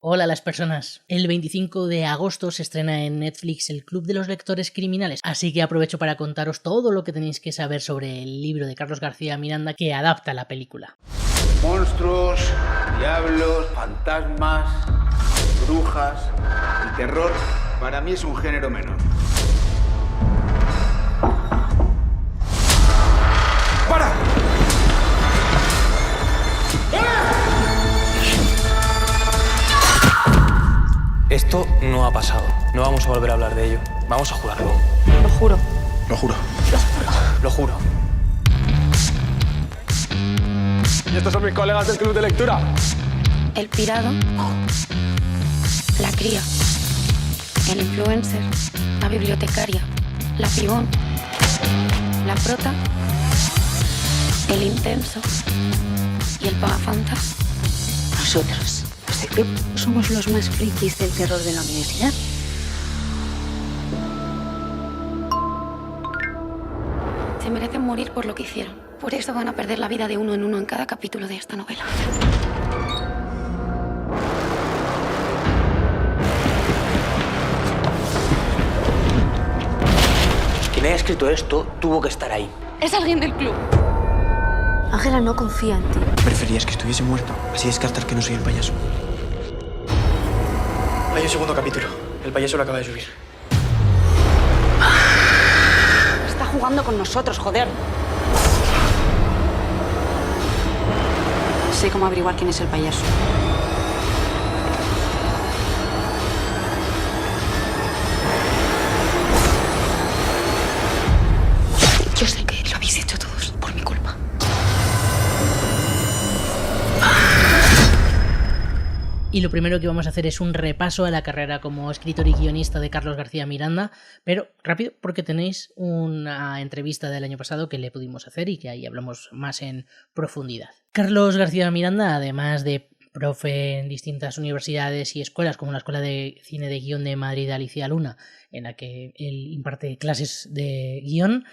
Hola a las personas. El 25 de agosto se estrena en Netflix El Club de los Lectores Criminales, así que aprovecho para contaros todo lo que tenéis que saber sobre el libro de Carlos García Miranda que adapta la película. Monstruos, diablos, fantasmas, brujas. El terror para mí es un género menor. ¡Para! Esto no ha pasado. No vamos a volver a hablar de ello. Vamos a jurarlo. Lo juro. Lo juro. Lo juro. ¿Y estos son mis colegas del club de lectura? El pirado, la cría, el influencer, la bibliotecaria, la pibón, la prota, el intenso y el pagafantas. Nosotros, los del club, somos los más frikis del terror de la universidad. Se merecen morir por lo que hicieron. Por eso van a perder la vida de uno en cada capítulo de esta novela. Quien haya escrito esto tuvo que estar ahí. Es alguien del club. Ángela no confía en ti. Preferías que estuviese muerto, así descartar que no soy el payaso. Hay un segundo capítulo. El payaso lo acaba de subir. Está jugando con nosotros, joder. Sé cómo averiguar quién es el payaso. Yo sé que lo habéis hecho todos por mi culpa. Y lo primero que vamos a hacer es un repaso a la carrera como escritor y guionista de Carlos García Miranda, pero rápido porque tenéis una entrevista del año pasado que le pudimos hacer y que ahí hablamos más en profundidad. Carlos García Miranda, además de profe en distintas universidades y escuelas, como la Escuela de Cine de Guión de Madrid Alicia Luna, en la que él imparte clases de guión,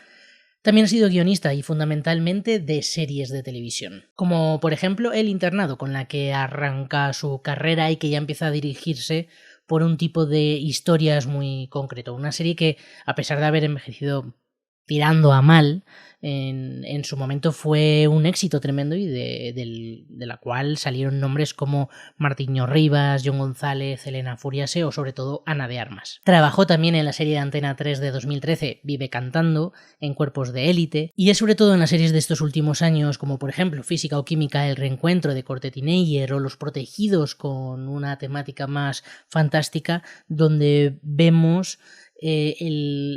también ha sido guionista y fundamentalmente de series de televisión, como por ejemplo El Internado, con la que arranca su carrera y que ya empieza a dirigirse por un tipo de historias muy concreto. Una serie que, a pesar de haber envejecido tirando a mal, en su momento fue un éxito tremendo y de la cual salieron nombres como Martiño Rivas, John González, Elena Furiase o sobre todo Ana de Armas. Trabajó también en la serie de Antena 3 de 2013 Vive Cantando, en Cuerpos de Élite, y es sobre todo en las series de estos últimos años como por ejemplo Física o Química, El Reencuentro de Corte Teenager o Los Protegidos, con una temática más fantástica, donde vemos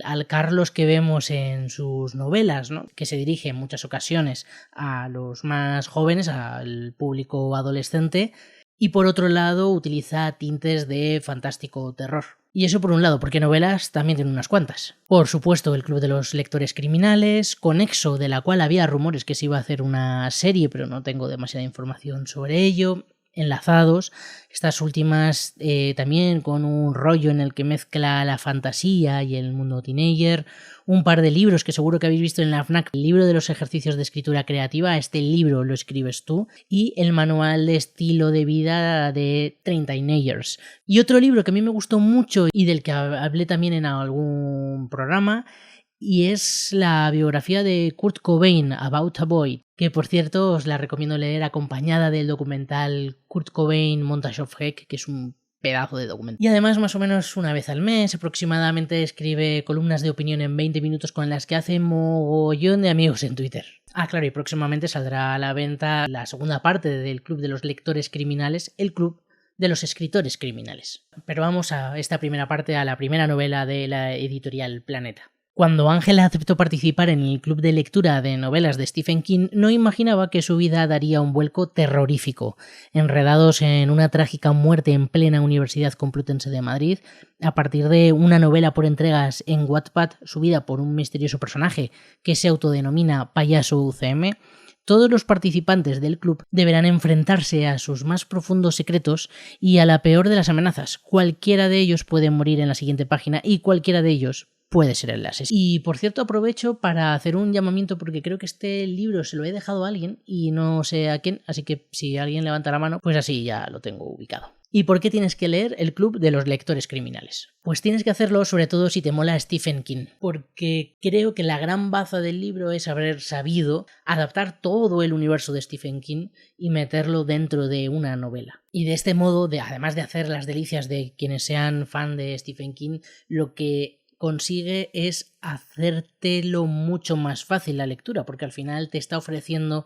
al Carlos que vemos en sus novelas, ¿no? Que se dirige en muchas ocasiones a los más jóvenes, al público adolescente, y por otro lado utiliza tintes de fantástico terror. Y eso por un lado, porque novelas también tiene unas cuantas. Por supuesto, El Club de los Lectores Criminales, Conexo, de la cual había rumores que se iba a hacer una serie, pero no tengo demasiada información sobre ello. Enlazados, estas últimas también con un rollo en el que mezcla la fantasía y el mundo teenager, un par de libros que seguro que habéis visto en la FNAC, el libro de los ejercicios de escritura creativa, este libro lo escribes tú, y el manual de estilo de vida de 30 Y otro libro que a mí me gustó mucho y del que hablé también en algún programa, y es la biografía de Kurt Cobain, About a Boy, que por cierto os la recomiendo leer acompañada del documental Kurt Cobain Montage of Heck, que es un pedazo de documental. Y además más o menos una vez al mes aproximadamente escribe columnas de opinión en 20 minutos con las que hace mogollón de amigos en Twitter. Ah, claro, y próximamente saldrá a la venta la segunda parte del Club de los Lectores Criminales, el Club de los Escritores Criminales. Pero vamos a esta primera parte, a la primera novela de la editorial Planeta. Cuando Ángela aceptó participar en el club de lectura de novelas de Stephen King, no imaginaba que su vida daría un vuelco terrorífico. Enredados en una trágica muerte en plena Universidad Complutense de Madrid, a partir de una novela por entregas en Wattpad subida por un misterioso personaje que se autodenomina Payaso UCM, todos los participantes del club deberán enfrentarse a sus más profundos secretos y a la peor de las amenazas. Cualquiera de ellos puede morir en la siguiente página y cualquiera de ellos puede ser el asesino. Y por cierto, aprovecho para hacer un llamamiento porque creo que este libro se lo he dejado a alguien y no sé a quién, así que si alguien levanta la mano, pues así ya lo tengo ubicado. ¿Y por qué tienes que leer El Club de los Lectores Criminales? Pues tienes que hacerlo sobre todo si te mola Stephen King, porque creo que la gran baza del libro es haber sabido adaptar todo el universo de Stephen King y meterlo dentro de una novela. Y de este modo, además de hacer las delicias de quienes sean fan de Stephen King, lo que consigue es hacértelo mucho más fácil la lectura, porque al final te está ofreciendo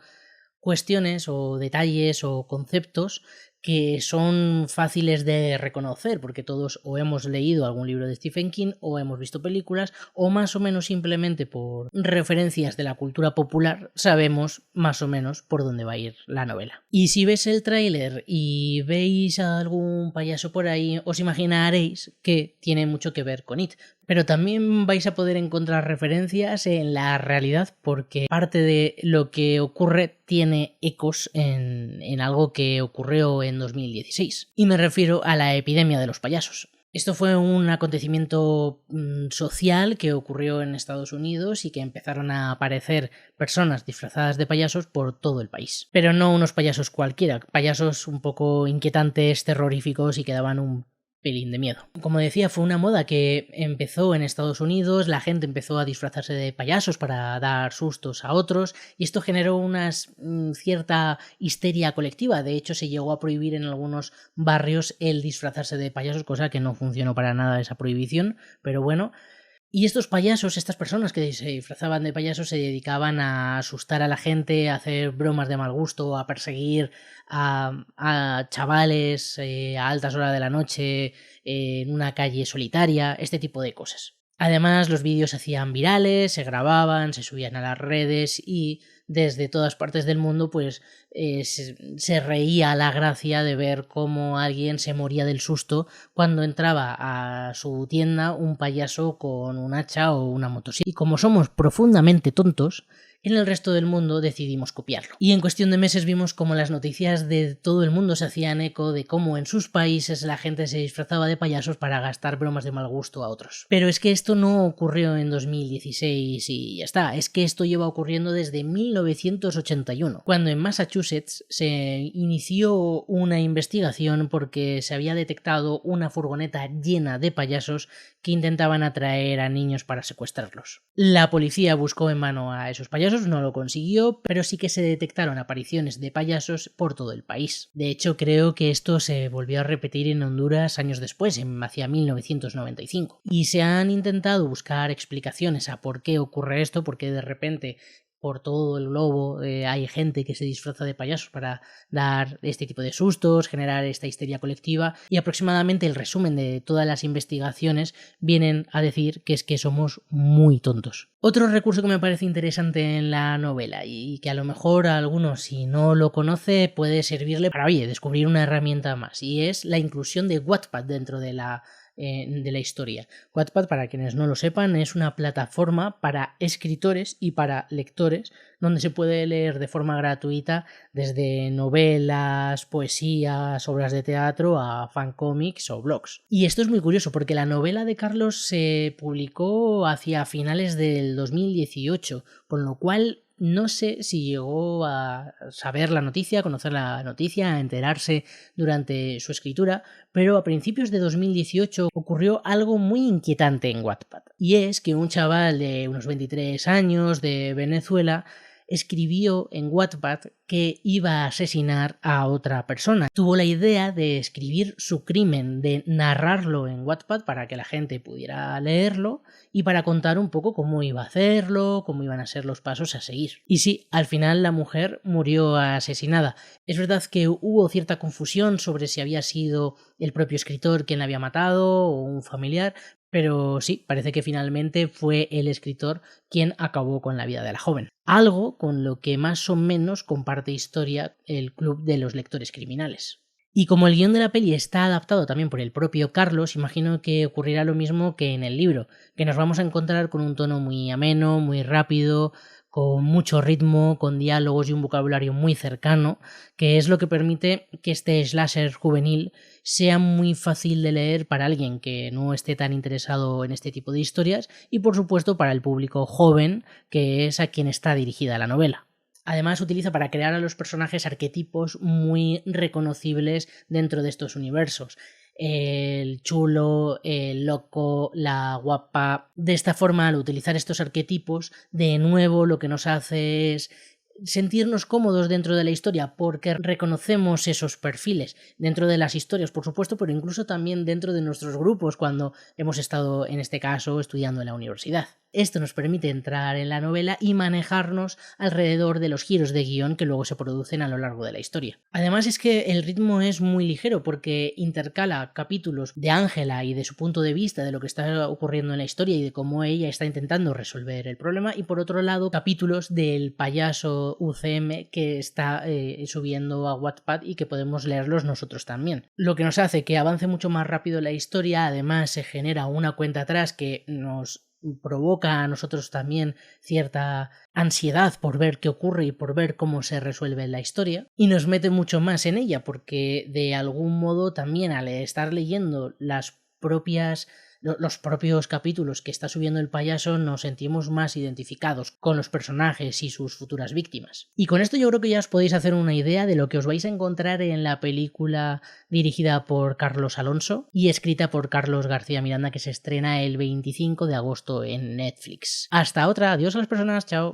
cuestiones o detalles o conceptos que son fáciles de reconocer, porque todos o hemos leído algún libro de Stephen King o hemos visto películas, o más o menos simplemente por referencias de la cultura popular sabemos más o menos por dónde va a ir la novela. Y si ves el tráiler y veis a algún payaso por ahí, os imaginaréis que tiene mucho que ver con It. Pero también vais a poder encontrar referencias en la realidad, porque parte de lo que ocurre tiene ecos en algo que ocurrió en 2016. Y me refiero a la epidemia de los payasos. Esto fue un acontecimiento social que ocurrió en Estados Unidos y que empezaron a aparecer personas disfrazadas de payasos por todo el país. Pero no unos payasos cualquiera, payasos un poco inquietantes, terroríficos y que daban un pelín de miedo. Como decía, fue una moda que empezó en Estados Unidos, la gente empezó a disfrazarse de payasos para dar sustos a otros y esto generó una cierta histeria colectiva. De hecho, se llegó a prohibir en algunos barrios el disfrazarse de payasos, cosa que no funcionó para nada esa prohibición, pero bueno. Y estos payasos, estas personas que se disfrazaban de payasos se dedicaban a asustar a la gente, a hacer bromas de mal gusto, a perseguir a chavales a altas horas de la noche en una calle solitaria, este tipo de cosas. Además, los vídeos se hacían virales, se grababan, se subían a las redes y desde todas partes del mundo pues se reía la gracia de ver cómo alguien se moría del susto cuando entraba a su tienda un payaso con un hacha o una motosierra. Y como somos profundamente tontos, en el resto del mundo decidimos copiarlo. Y en cuestión de meses vimos cómo las noticias de todo el mundo se hacían eco de cómo en sus países la gente se disfrazaba de payasos para gastar bromas de mal gusto a otros. Pero es que esto no ocurrió en 2016 y ya está, es que esto lleva ocurriendo desde 1981, cuando en Massachusetts se inició una investigación porque se había detectado una furgoneta llena de payasos que intentaban atraer a niños para secuestrarlos. La policía buscó en mano a esos payasos, no lo consiguió, pero sí que se detectaron apariciones de payasos por todo el país. De hecho, creo que esto se volvió a repetir en Honduras años después, hacia 1995. Y se han intentado buscar explicaciones a por qué ocurre esto, porque de repente por todo el globo hay gente que se disfraza de payasos para dar este tipo de sustos, generar esta histeria colectiva, y aproximadamente el resumen de todas las investigaciones vienen a decir que es que somos muy tontos. Otro recurso que me parece interesante en la novela y que a lo mejor a algunos, si no lo conoce, puede servirle para, descubrir una herramienta más, y es la inclusión de Wattpad dentro de la historia. Wattpad, para quienes no lo sepan, es una plataforma para escritores y para lectores donde se puede leer de forma gratuita desde novelas, poesías, obras de teatro a fancómics o blogs. Y esto es muy curioso porque la novela de Carlos se publicó hacia finales del 2018, con lo cual no sé si llegó a saber la noticia, a conocer la noticia, a enterarse durante su escritura, pero a principios de 2018 ocurrió algo muy inquietante en Wattpad. Y es que un chaval de unos 23 años de Venezuela escribió en Wattpad que iba a asesinar a otra persona. Tuvo la idea de escribir su crimen, de narrarlo en Wattpad para que la gente pudiera leerlo y para contar un poco cómo iba a hacerlo, cómo iban a ser los pasos a seguir. Y sí, al final la mujer murió asesinada. Es verdad que hubo cierta confusión sobre si había sido el propio escritor quien la había matado o un familiar, pero sí, parece que finalmente fue el escritor quien acabó con la vida de la joven. Algo con lo que más o menos comparte historia el Club de los Lectores Criminales. Y como el guión de la peli está adaptado también por el propio Carlos, imagino que ocurrirá lo mismo que en el libro, que nos vamos a encontrar con un tono muy ameno, muy rápido, con mucho ritmo, con diálogos y un vocabulario muy cercano, que es lo que permite que este slasher juvenil sea muy fácil de leer para alguien que no esté tan interesado en este tipo de historias y por supuesto para el público joven, que es a quien está dirigida la novela. Además utiliza para crear a los personajes arquetipos muy reconocibles dentro de estos universos. El chulo, el loco, la guapa. De esta forma, al utilizar estos arquetipos, de nuevo lo que nos hace es sentirnos cómodos dentro de la historia porque reconocemos esos perfiles dentro de las historias, por supuesto, pero incluso también dentro de nuestros grupos cuando hemos estado, en este caso, estudiando en la universidad. Esto nos permite entrar en la novela y manejarnos alrededor de los giros de guión que luego se producen a lo largo de la historia. Además es que el ritmo es muy ligero porque intercala capítulos de Ángela y de su punto de vista de lo que está ocurriendo en la historia y de cómo ella está intentando resolver el problema, y por otro lado capítulos del payaso UCM que está subiendo a Wattpad y que podemos leerlos nosotros también. Lo que nos hace que avance mucho más rápido la historia. Además se genera una cuenta atrás que nos provoca a nosotros también cierta ansiedad por ver qué ocurre y por ver cómo se resuelve la historia, y nos mete mucho más en ella porque de algún modo también al estar leyendo los propios capítulos que está subiendo el payaso nos sentimos más identificados con los personajes y sus futuras víctimas. Y con esto yo creo que ya os podéis hacer una idea de lo que os vais a encontrar en la película dirigida por Carlos Alonso y escrita por Carlos García Miranda, que se estrena el 25 de agosto en Netflix. Hasta otra, adiós a las personas, chao.